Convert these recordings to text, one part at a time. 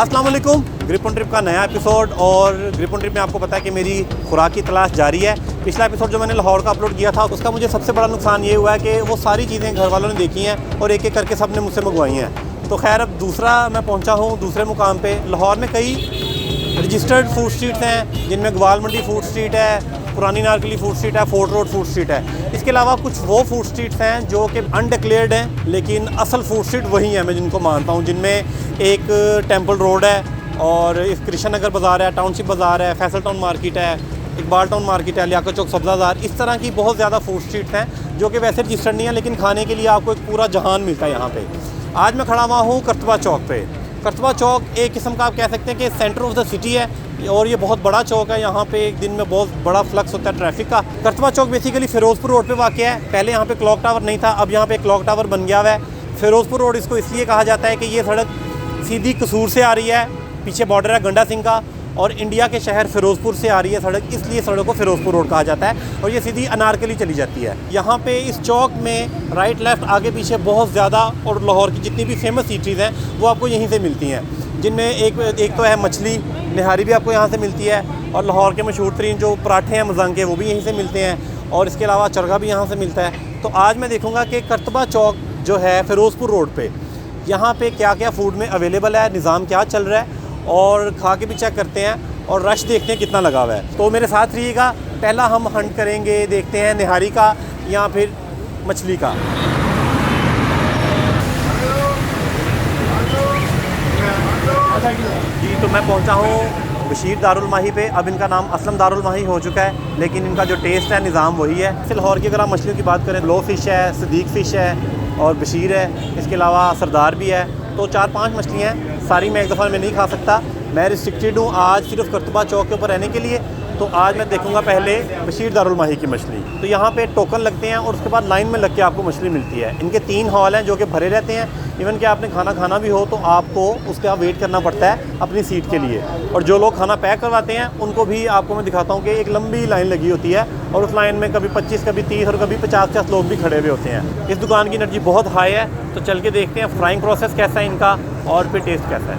अस्सलाम वालेकुम। Grip on trip का नया एपिसोड। और ग्रिप ऑन ट्रिप में आपको पता है कि मेरी खुराक की तलाश जारी है। पिछला एपिसोड जो मैंने लाहौर का अपलोड किया था उसका मुझे सबसे बड़ा नुकसान ये हुआ है कि वो सारी चीज़ें घर वालों ने देखी हैं और एक एक करके सब ने मुझसे मंगवाई हैं। तो खैर अब दूसरा मैं पहुँचा हूँ दूसरे मुकाम पर। लाहौर में कई रजिस्टर्ड फूड स्ट्रीट्स हैं जिनमें ग्वाल मंडी फूड स्ट्रीट है, पुरानी नारकली फूड स्ट्रीट है, फोर्ट रोड फूड स्ट्रीट है। इसके अलावा कुछ वो फूड स्ट्रीट्स हैं जो कि अनडिक्लेयर्ड हैं लेकिन असल फूड स्ट्रीट वही है मैं जिनको मानता हूँ, जिनमें एक टेम्पल रोड है और एक कृष्ण नगर बाज़ार है, टाउनशिप बाज़ार है, फैसल टाउन मार्केट है, इकबाल टाउन मार्केट है, लियाकत चौक सब्ज़ा बाज़ार। इस तरह की बहुत ज़्यादा फूड स्ट्रीट्स हैं जो कि वैसे रजिस्टर्ड नहीं है लेकिन खाने के लिए आपको एक पूरा जहान मिलता है यहाँ पे। आज मैं खड़ा हुआ हूँ करतबा चौक पे। करतबा चौक एक किस्म का आप कह सकते हैं कि सेंटर ऑफ द सिटी है और ये बहुत बड़ा चौक है। यहाँ पे एक दिन में बहुत बड़ा फ्लक्स होता है ट्रैफिक का। करतबा चौक बेसिकली फ़िरोज़पुर रोड पे वाक़ है। पहले यहाँ पे क्लॉक टावर नहीं था, अब यहाँ पे क्लॉक टावर बन गया हुआ है। फ़िरोज़पुर रोड इसको इसलिए कहा जाता है कि ये सड़क सीधी कसूर से आ रही है, पीछे बॉर्डर है गंडा सिंह का, और इंडिया के शहर फ़िरोज़पुर से आ रही है सड़क, इसलिए सड़क को फ़िरोज़पुर रोड कहा जाता है। और ये सीधी अनारकली चली जाती है। यहाँ पे इस चौक में राइट लेफ़्ट आगे पीछे बहुत ज़्यादा और लाहौर की जितनी भी फेमस ईटरीज़ हैं वो आपको यहीं से मिलती हैं, जिनमें एक तो है मछली निहारी भी आपको यहाँ से मिलती है, और लाहौर के मशहूर तरीन जो पराठे हैं मजांग के वो भी यहीं से मिलते हैं, और इसके अलावा चरगा भी यहाँ से मिलता है। तो आज मैं देखूँगा कि करतबा चौक जो है फ़िरोज़पुर रोड पे यहाँ पे क्या क्या फ़ूड में अवेलेबल है, निज़ाम क्या चल रहा है, और खा के भी चेक करते हैं और रश देखते हैं कितना लगा हुआ है। तो मेरे साथ रहिएगा। पहला हम हंट करेंगे, देखते हैं निहारी का या फिर मछली का। जी तो मैं पहुंचा हूं बशीर दारुल माही पे। अब इनका नाम असलम दारुल माही हो चुका है लेकिन इनका जो टेस्ट है निज़ाम वही है। लाहौर की अगर आप मछलियों की बात करें, लो फ़िश है, सदीक फ़िश है और बशीर है, इसके अलावा सरदार भी है। तो 4-5 मछलियाँ हैं, सारी मैं एक दफ़ा में नहीं खा सकता। मैं रिस्ट्रिक्टेड हूँ आज सिर्फ करतबा चौक के ऊपर रहने के लिए। तो आज मैं देखूंगा पहले बशीर दारुल माही की मछली। तो यहाँ पे टोकन लगते हैं और उसके बाद लाइन में लग के आपको मछली मिलती है। इनके 3 हॉल हैं जो कि भरे रहते हैं। इवन कि आपने खाना भी हो तो आपको उसका वेट करना पड़ता है अपनी सीट के लिए। और जो लोग खाना पैक करवाते हैं उनको भी आपको मैं दिखाता हूँ कि एक लंबी लाइन लगी होती है और उस लाइन में कभी 25, कभी 30 और कभी 50 लोग भी खड़े हुए होते हैं। इस दुकान की एनर्जी बहुत हाई है। तो चल के देखते हैं फ्राइंग प्रोसेस कैसा है इनका और फिर टेस्ट कैसा है।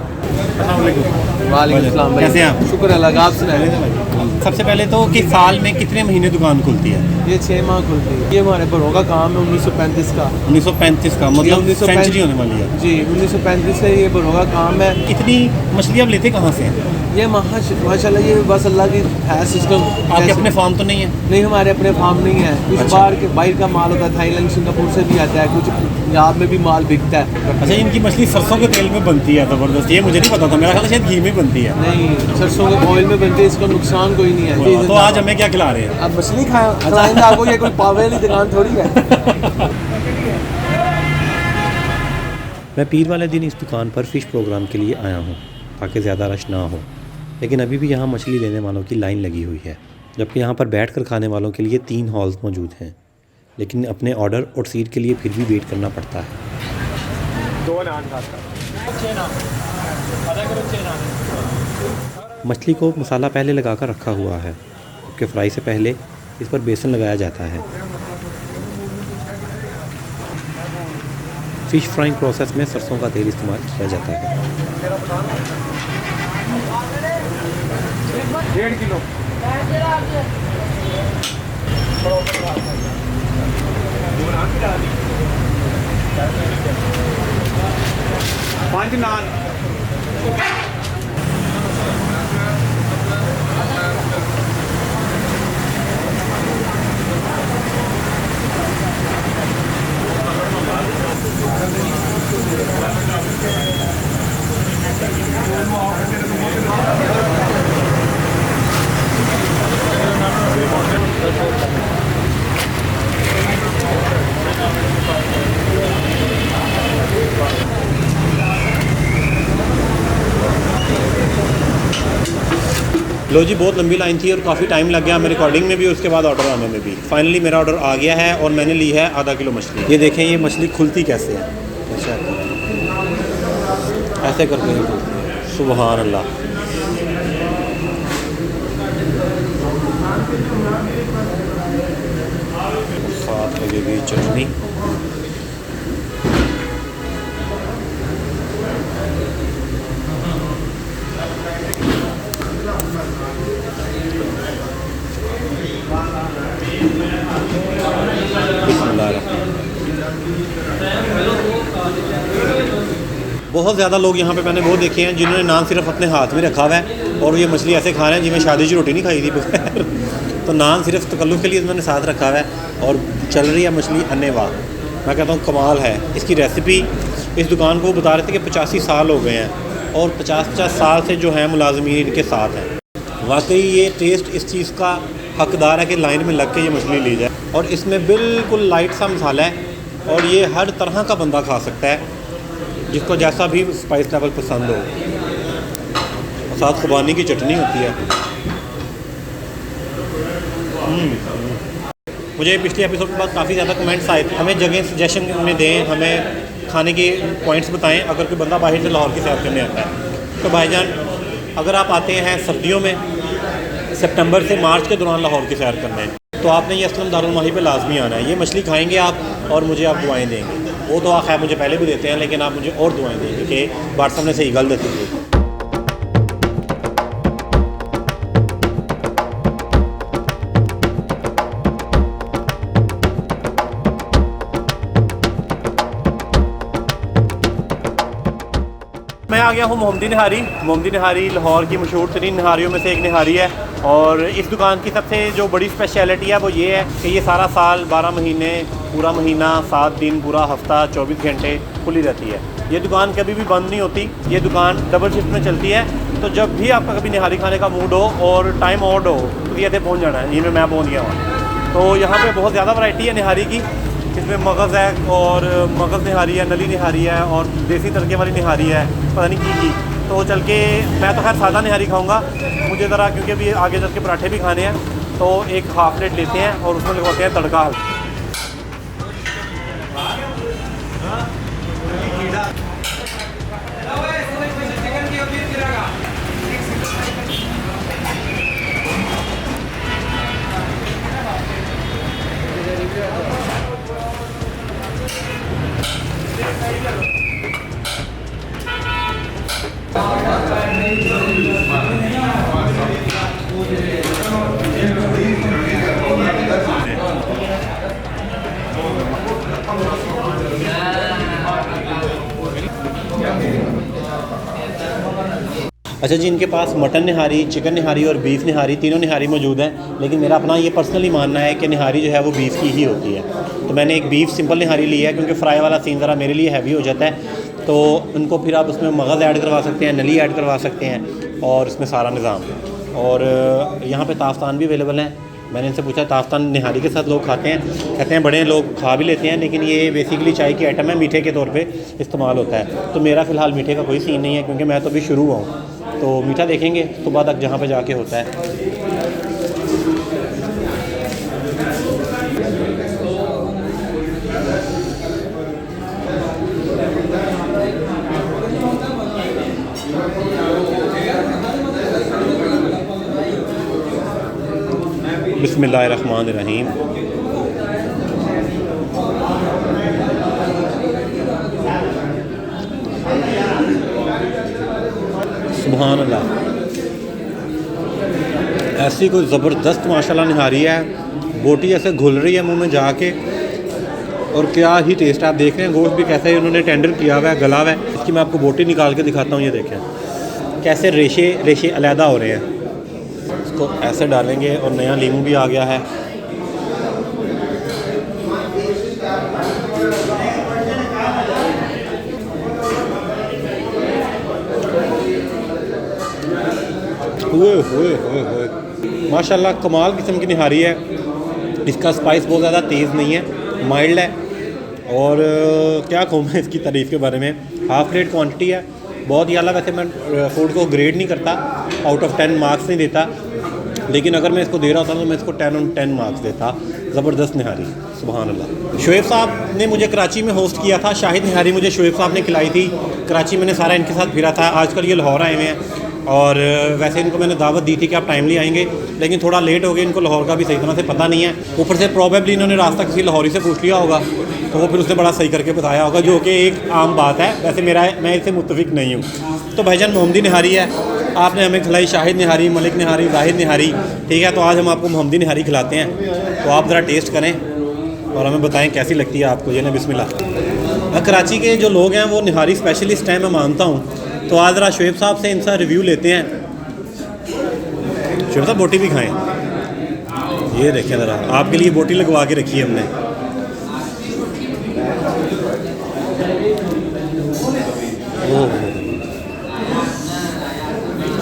वालेकुम कैसे हैं आप? शुक्र अल्लाह का। आप सुनाइए। सबसे पहले तो कि साल में कितने महीने दुकान खुलती है? ये 6 माह खुलती है। ये हमारे बड़ों का काम है 1935 का। 1935 का मतलब 1935 सेंचुरी होने वाली है जी। 1935 से ये बड़ों का काम है। कितनी मछली आप लेते कहाँ से हैं? ये माशाल्लाह ये बस अल्लाह की है सिस्टम। आपके अपने फार्म तो नहीं है? नहीं, हमारे अपने फार्म नहीं है। कुछ अच्छा। बाहर का माल होता है, थाईलैंड सिंगापुर से भी आता है, कुछ पंजाब में भी माल बिकता है। अच्छा, इनकी मछली सरसों के तेल में बनती है ज़बरदस्त। ये मुझे नहीं पता था, मेरा ख्याल शायद घी में बनती है। नहीं, सरसों के ऑयल में बनती है, इसका नुकसान कोई नहीं है। तो आज हमें क्या खिला रहे हैं? अब मछली खिलाएंगे आपको, ये कोई पावे वाली दुकान थोड़ी है। मैं पीर वाले दिन इस दुकान पर फ़िश प्रोग्राम के लिए आया हूँ ताकि ज़्यादा रश ना हो, लेकिन अभी भी यहाँ मछली लेने वालों की लाइन लगी हुई है। जबकि यहाँ पर बैठकर खाने वालों के लिए 3 हॉल्स मौजूद हैं, लेकिन अपने ऑर्डर और सीट के लिए फिर भी वेट करना पड़ता है। 2 नान खाता। मछली को मसाला पहले लगाकर रखा हुआ है, जबकि फ्राई से पहले इस पर बेसन लगाया जाता है। फ़िश फ्राइंग प्रोसेस में सरसों का तेल इस्तेमाल किया जाता है। 1.5 किलो। 5 नान। लो जी, बहुत लंबी लाइन थी और काफ़ी टाइम लग गया हमें रिकॉर्डिंग में भी और उसके बाद ऑर्डर आने में भी। फाइनली मेरा ऑर्डर आ गया है और मैंने ली है आधा किलो मछली। ये देखें ये मछली खुलती कैसे है। अच्छा, ऐसे करके ही खुलती है। सुबहान अल्लाह। 7 लगेगी चटनी। बहुत ज़्यादा लोग यहाँ पे मैंने वो देखे हैं जिन्होंने नान सिर्फ अपने हाथ में रखा हुआ है और ये मछली ऐसे खा रहे हैं जिन्हें शादी की रोटी नहीं खाई थी बगैर। तो नान सिर्फ तकल्लुफ़ के लिए उन्होंने साथ रखा हुआ है और चल रही है मछली अन्नेवाह। मैं कहता हूँ कमाल है इसकी रेसिपी। इस दुकान को बता रहे थे कि 85 साल हो गए हैं और 50 साल से जो है मुलाजमीन इनके साथ हैं। वाकई ये टेस्ट इस चीज़ का हकदार है कि लाइन में लग के ये मछली ली जाए। और इसमें बिल्कुल लाइट सा मसाला है और ये हर तरह का बंदा खा सकता है, जिसको जैसा भी स्पाइस लेवल पसंद हो। और साथ खुबानी की चटनी होती है। मुझे पिछले एपिसोड के बाद काफ़ी ज़्यादा कमेंट्स आए थे, हमें जगह सजेशन में दें, हमें खाने के पॉइंट्स बताएं अगर कोई बंदा बाहर से लाहौर की सैर करने आता है। तो भाईजान अगर आप आते हैं सर्दियों में सितंबर से मार्च के दौरान लाहौर की सैर करने तो आपने ये असलम दारुल माही पे लाजमी आना है। ये मछली खाएंगे आप और मुझे आप दुआएं देंगे। वो दुआ खैर मुझे पहले भी देते हैं, लेकिन आप मुझे और दुआएं देंगे कि बाट साहब ने सही गल देती है। मैं आ गया हूँ मोहम्मदी निहारी। मोहम्मदी निहारी लाहौर की मशहूर तरीन निहारियों में से एक निहारी है और इस दुकान की सबसे जो बड़ी स्पेशलिटी है वो ये है कि ये सारा साल 12 महीने, पूरा महीना, 7 दिन, पूरा हफ्ता, 24 घंटे खुली रहती है। ये दुकान कभी भी बंद नहीं होती। ये दुकान डबल शिफ्ट में चलती है। तो जब भी आपका कभी निहारी खाने का मूड हो और टाइम ऑड हो तो ये पहुँच जाना है। ये मैं पहुँच गया हूँ। तो यहाँ पर बहुत ज़्यादा वैरायटी है निहारी की। इसमें मगज़ है और मगज़ निहारी है, नली निहारी है और देसी तड़के वाली निहारी है, पता नहीं की। तो चल के मैं तो खैर सादा निहारी खाऊंगा। मुझे ज़रा क्योंकि अभी आगे चल के पराठे भी खाने हैं तो एक हाफ़ प्लेट लेते हैं और उसमें लगवाते हैं तड़का। अच्छा जी, इनके पास मटन निहारी, चिकन निहारी और बीफ निहारी, तीनों निहारी मौजूद हैं। लेकिन मेरा अपना ये पर्सनली मानना है कि निहारी जो है वो बीफ की ही होती है। तो मैंने एक बीफ सिंपल निहारी ली है क्योंकि फ्राई वाला सीन ज़रा मेरे लिए हैवी हो जाता है। तो उनको फिर आप उसमें मगज़ ऐड करवा सकते हैं, नली ऐड करवा सकते हैं और इसमें सारा निज़ाम। और यहाँ पे ताफ़तान भी अवेलेबल हैं। मैंने इनसे पूछा ताफ़तान निहारी के साथ लोग खाते हैं, कहते हैं बड़े लोग खा भी लेते हैं, लेकिन ये बेसिकली चाय की आइटम है, मीठे के तौर पे इस्तेमाल होता है। तो मेरा फ़िलहाल मीठे का कोई सीन नहीं है क्योंकि मैं तो अभी शुरू हुआ हूँ। तो मीठा देखेंगे सुबह तक जहाँ पे जाके होता है। बिस्मिल्लाहिर्रहमानिर्रहीम। सुभान अल्लाह। ऐसी कोई ज़बरदस्त माशाल्लाह निहारी है, बोटी ऐसे घुल रही है मुंह में जाके और क्या ही टेस्ट। आप देख रहे हैं गोश्त भी कैसे उन्होंने टेंडर किया हुआ है, गला हुआ है। इसकी मैं आपको बोटी निकाल के दिखाता हूँ। ये देखें कैसे रेशे अलहदा हो रहे हैं। इसको ऐसे डालेंगे और नया लीमू भी आ गया है। हुए माशाल्लाह कमाल किस्म की निहारी है। इसका स्पाइस बहुत ज़्यादा तेज़ नहीं है, माइल्ड है। और क्या कहूँ मैं इसकी तारीफ़ के बारे में। हाफ़ प्लेट क्वांटिटी है, बहुत ही अला। वैसे मैं फूड को ग्रेड नहीं करता, आउट ऑफ 10 मार्क्स नहीं देता, लेकिन अगर मैं इसको दे रहा होता तो मैं इसको 10 on 10 मार्क्स देता। ज़बरदस्त निहारी, सुभान अल्लाह। शुएब साहब ने मुझे कराची में होस्ट किया था। शाहिद निहारी मुझे शुएब साहब ने खिलाई थी। कराची मैंने सारा इनके साथ फिरा था। आजकल ये लाहौर आए हुए हैं और वैसे इनको मैंने दावत दी थी कि आप टाइमली आएंगे, लेकिन थोड़ा लेट हो गए। इनको लाहौर का भी सही तरह से पता नहीं है। ऊपर से प्रॉबेबली इन्होंने रास्ता किसी लाहौरी से पूछ लिया होगा, तो वो फिर उसने बड़ा सही करके बताया होगा, जो कि एक आम बात है। वैसे मैं इससे मुत्तफिक नहीं हूँ। तो भाईजान मोहम्मदी निहारी है, आपने हमें खिलाई शाहिद निहारी, मलिक निहारी, जाहिद निहारी, ठीक है। तो आज हम आपको मोहम्मदी निहारी खिलाते हैं, तो आप ज़रा टेस्ट करें और हमें बताएं कैसी लगती है आपको। ये ना बिस्मिल्लाह। कराची के जो लोग हैं वो निहारी स्पेशलिस्ट हैं, मैं मानता हूँ। तो आज ज़रा शुएब साहब से इनका रिव्यू लेते हैं। शुएब साहब बोटी भी खाएं। ये देखें ज़रा, आपके लिए बोटी लगवा के रखी है हमने। ओह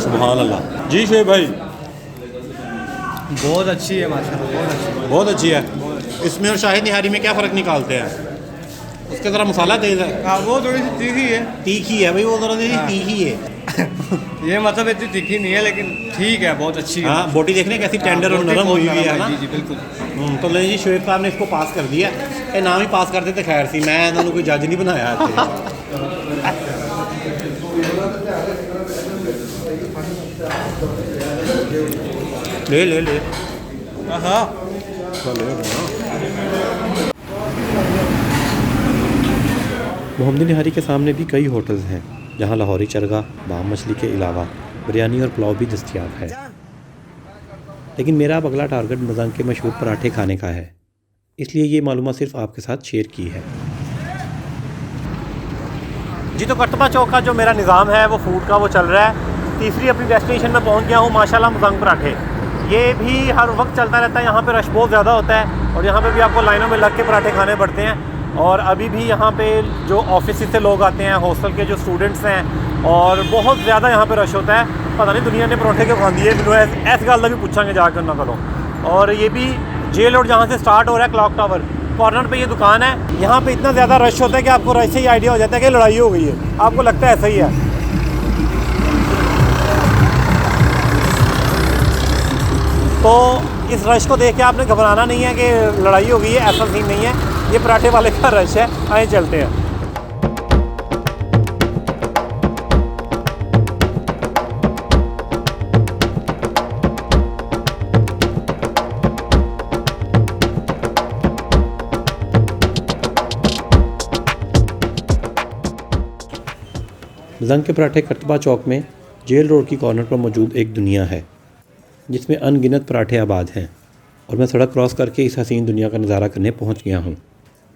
सुभान अल्लाह जी। शुएब भाई बहुत अच्छी है माशाल्लाह, बहुत अच्छी है। इसमें और शाही निहारी में क्या फ़र्क निकालते हैं? उसके ज़रा मसाला तेज़ है। हाँ वो थोड़ी सी तीखी है। तीखी है भाई, वो ज़रा तीखी है। ये मतलब इतनी तीखी नहीं है लेकिन ठीक है, बहुत अच्छी है। हाँ बोटी देखने कैसी टेंडर और नरम हुई हुई है ना। जी जी बिल्कुल। तो ले जी शुएब साहब ने इसको पास कर दिया। ये नाम ही पास कर देते खैर सी, मैं इन्होंने कोई जज नहीं बनाया ले ले ले। हाँ मोहम्मदी निहारी के सामने भी कई होटल्स हैं जहां लाहौरी चरगा, बाम मछली के अलावा बिरयानी और पुलाव भी दस्तयाब है। लेकिन मेरा अब अगला टारगेट मज़ंग के मशहूर पराठे खाने का है, इसलिए ये मालूमात सिर्फ आपके साथ शेयर की है। जी तो कर्तबा चौक का जो मेरा निज़ाम है वो फूड का वो चल रहा है। तीसरी अपनी डेस्टिनेशन में पहुंच गया हूँ माशाल्लाह, मज़ंग पराठे। ये भी हर वक्त चलता रहता है, यहाँ पे रश बहुत ज़्यादा होता है और यहाँ पे भी आपको लाइनों में लग के पराठे खाने पड़ते हैं। और अभी भी यहाँ पे जो ऑफिस से लोग आते हैं, हॉस्टल के जो स्टूडेंट्स हैं, और बहुत ज़्यादा यहाँ पे रश होता है। पता नहीं दुनिया ने पराठे क्यों खांदी है, मैंने ऐसी गल भी पूछांगे जाकर उन्होंने करो। और ये भी जेल रोड जहाँ से स्टार्ट हो रहा है, क्लॉक टावर कॉर्नर पे ये दुकान है। यहाँ पे इतना ज़्यादा रश होता है कि आपको रश से ही आइडिया हो जाता है कि लड़ाई हो गई है, आपको लगता है ऐसा ही है। तो इस रश को देख के आपने घबराना नहीं है कि लड़ाई हो गई है, ऐसा सीन नहीं है। ये पराठे वाले का रश है। आए चलते हैं। मज़ंग के पराठे कर्तबा चौक में जेल रोड की कॉर्नर पर मौजूद एक दुनिया है जिसमें अनगिनत पराठे आबाद हैं, और मैं सड़क क्रॉस करके इस हसीन दुनिया का नज़ारा करने पहुंच गया हूं।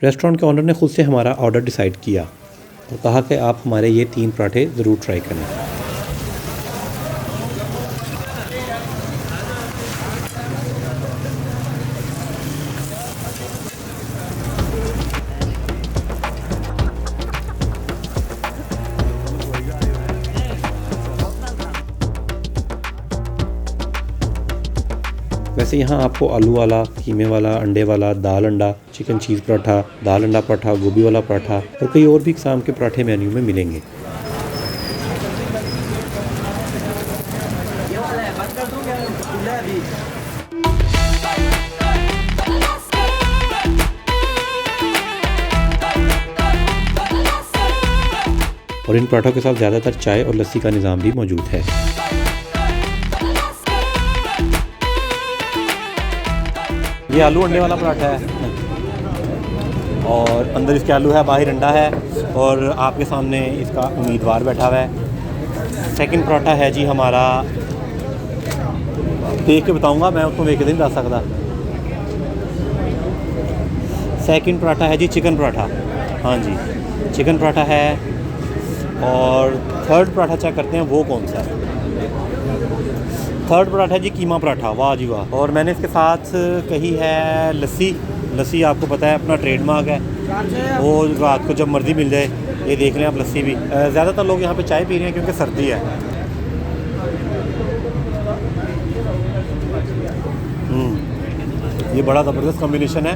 रेस्टोरेंट के ऑनर ने खुद से हमारा ऑर्डर डिसाइड किया और कहा कि आप हमारे ये 3 पराठे ज़रूर ट्राई करें। वैसे यहाँ आपको आलू वाला, कीमे वाला, अंडे वाला, दाल अंडा, चिकन चीज़ पराठा, दाल अंडा पराठा, गोभी वाला पराठा और कई और भी किस्म के पराठे मेन्यू में मिलेंगे। और इन पराठों के साथ ज़्यादातर चाय और लस्सी का निज़ाम भी मौजूद है। ये आलू अंडे वाला पराठा है और अंदर इसके आलू है, बाहर अंडा है और आपके सामने इसका उम्मीदवार बैठा हुआ है। सेकंड पराठा है जी हमारा, देख के बताऊंगा मैं, उसको देख के नहीं बता सकता। सेकंड पराठा है जी चिकन पराठा, हाँ जी चिकन पराठा है। और थर्ड पराठा चेक करते हैं वो कौन सा है। थर्ड पराठा जी कीमा पराठा, वाह जी वाह। और मैंने इसके साथ कही है लस्सी। लस्सी आपको पता है अपना ट्रेडमार्क है, वो रात को जब मर्ज़ी मिल जाए। ये देख लें आप लस्सी भी। ज़्यादातर लोग यहाँ पे चाय पी रहे हैं क्योंकि सर्दी है। ये बड़ा ज़बरदस्त कॉम्बिनेशन है,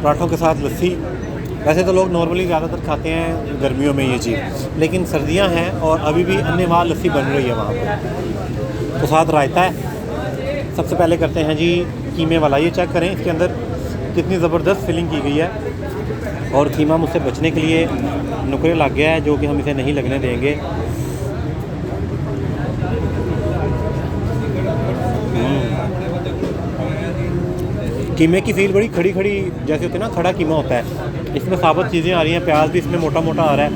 पराठों के साथ लस्सी। वैसे तो लोग नॉर्मली ज़्यादातर खाते हैं गर्मियों में ये चीज़, लेकिन सर्दियाँ हैं और अभी भी अन्यवार लस्सी बन रही है वहाँ पर। तो साथ रायता है। सबसे पहले करते हैं जी कीमे वाला, ये चेक करें इसके अंदर कितनी ज़बरदस्त फिलिंग की गई है। और कीमा मुझसे बचने के लिए नुकरे लग गया है जो कि हम इसे नहीं लगने देंगे। कीमे की फील बड़ी खड़ी खड़ी जैसे होती है ना, खड़ा कीमा होता है। इसमें साबुत चीज़ें आ रही हैं, प्याज भी इसमें मोटा मोटा आ रहा है,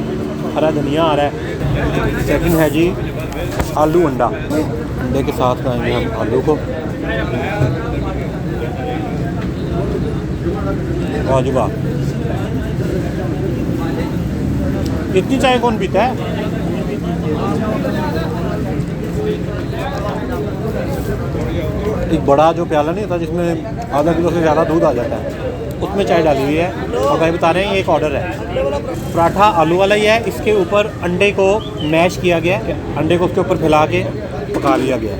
हरा धनिया आ रहा है। सेकंड है जी आलू अंडा, अंडे के साथ खाएंगे हम आलू को। वाह जी वाह। इतनी चाय कौन पीता है? एक बड़ा जो प्याला नहीं होता जिसमें आधा किलो से ज़्यादा दूध आ जाता है, उसमें चाय डाली हुई है। और भाई बता रहे हैं ये एक ऑर्डर है। पराठा आलू वाला ही है, इसके ऊपर अंडे को मैश किया गया, अंडे को उसके ऊपर फैला के पका लिया गया।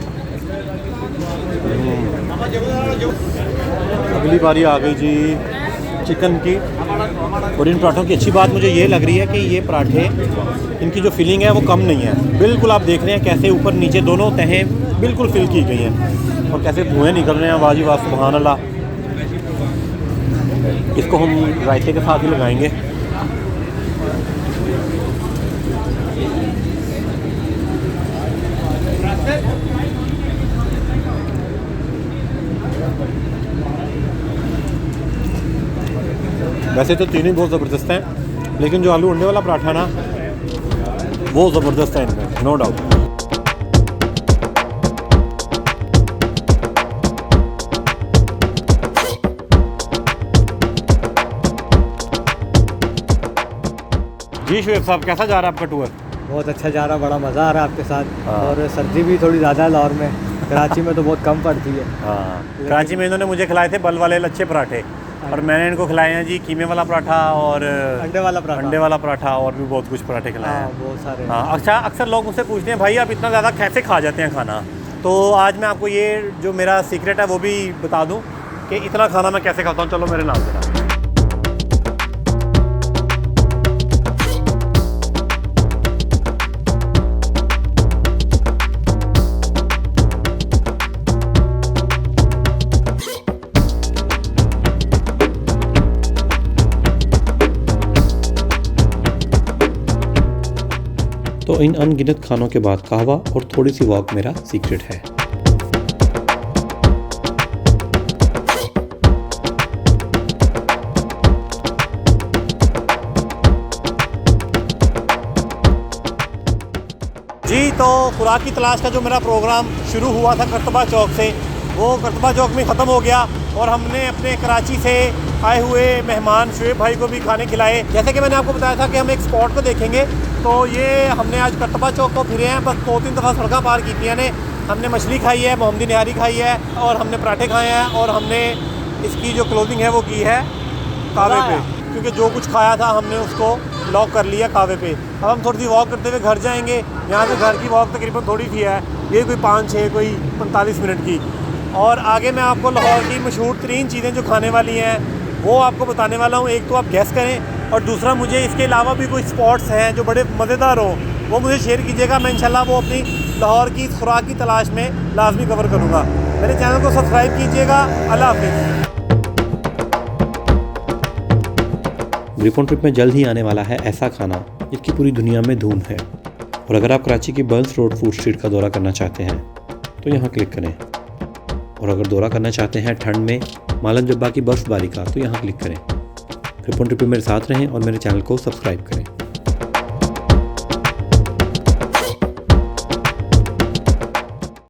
अगली बारी आ गई जी चिकन की। और इन पराठों की अच्छी बात मुझे ये लग रही है कि ये पराठे, इनकी जो फिलिंग है वो कम नहीं है। बिल्कुल आप देख रहे हैं कैसे ऊपर नीचे दोनों तहें बिल्कुल फिल की गई हैं और कैसे धुएँ निकल रहे हैं। वाजी वाह, सुभान अल्लाह। इसको हम रायते के साथ ही लगाएंगे। वैसे तो तीनों ही बहुत ज़बरदस्त हैं, लेकिन जो आलू अंडे वाला पराठा ना वो ज़बरदस्त है इनमें, नो डाउट। जी शुएब साहब, कैसा जा रहा है आपका टूर? बहुत अच्छा जा रहा, बड़ा मज़ा आ रहा है आपके साथ। हाँ। और सर्दी भी थोड़ी ज़्यादा है लाहौर में, कराची में तो बहुत कम पड़ती है। हाँ, कराची में इन्होंने मुझे खिलाए थे बल वाले लच्छे पराठे, और मैंने इनको खिलाए हैं जी कीमे वाला पराठा और अंडे वाला पराठा और भी बहुत कुछ पराठे खिलाए हाँ, हैं। बहुत सारे। हाँ, अच्छा, अक्सर लोग मुझसे पूछते हैं भाई आप इतना ज़्यादा कैसे खा जाते हैं खाना? तो आज मैं आपको ये जो मेरा सीक्रेट है वो भी बता दूँ कि इतना खाना मैं कैसे खाता हूँ। चलो मेरे नाम से। तो इन अनगिनत खानों के बाद कहवा और थोड़ी सी वॉक मेरा सीक्रेट है। जी, तो खुराक की तलाश का जो मेरा प्रोग्राम शुरू हुआ था करतबा चौक से, वो करतबा चौक में ख़त्म हो गया और हमने अपने कराची से आए हुए मेहमान शुएब भाई को भी खाने खिलाए। जैसे कि मैंने आपको बताया था कि हम एक स्पॉट को देखेंगे, तो ये हमने आज करतबा चौक को फिरे हैं, बस 2-3 दफ़ा सड़कें पार की थी ने। हमने मछली खाई है, मोहम्मदी निहारी खाई है, और हमने पराठे खाए हैं, और हमने इसकी जो क्लोजिंग है वो की है कावे पे, क्योंकि जो कुछ खाया था हमने उसको लॉक कर लिया कावे पे। अब हम थोड़ी सी वॉक करते हुए घर जाएंगे। यहाँ से घर की वॉक तकरीबन थोड़ी सी है, ये कोई 5-6 कोई 45 मिनट की। और आगे मैं आपको लाहौर की मशहूर तरीन चीज़ें जो खाने वाली हैं वो आपको बताने वाला हूँ। एक तो आप गैस करें, और दूसरा मुझे इसके अलावा भी कोई स्पॉट्स हैं जो बड़े मज़ेदार हों वो मुझे शेयर कीजिएगा। मैं इंशाल्लाह वो अपनी लाहौर की खुराक की तलाश में लाजमी कवर करूँगा। मेरे चैनल को सब्सक्राइब कीजिएगा। अल्लाह हाफिज़। ग्रिफोन ट्रिप में जल्द ही आने वाला है ऐसा खाना जिसकी पूरी दुनिया में धूम है। और अगर आप कराची की बर्न्स रोड फूड स्ट्रीट का दौरा करना चाहते हैं तो यहाँ क्लिक करें। और अगर दौरा करना चाहते हैं ठंड में मालन जब्बा की बर्फ़बारी का तो यहाँ क्लिक करें। ग्रिफोन ट्रिप में मेरे साथ रहें और मेरे चैनल को सब्सक्राइब करें।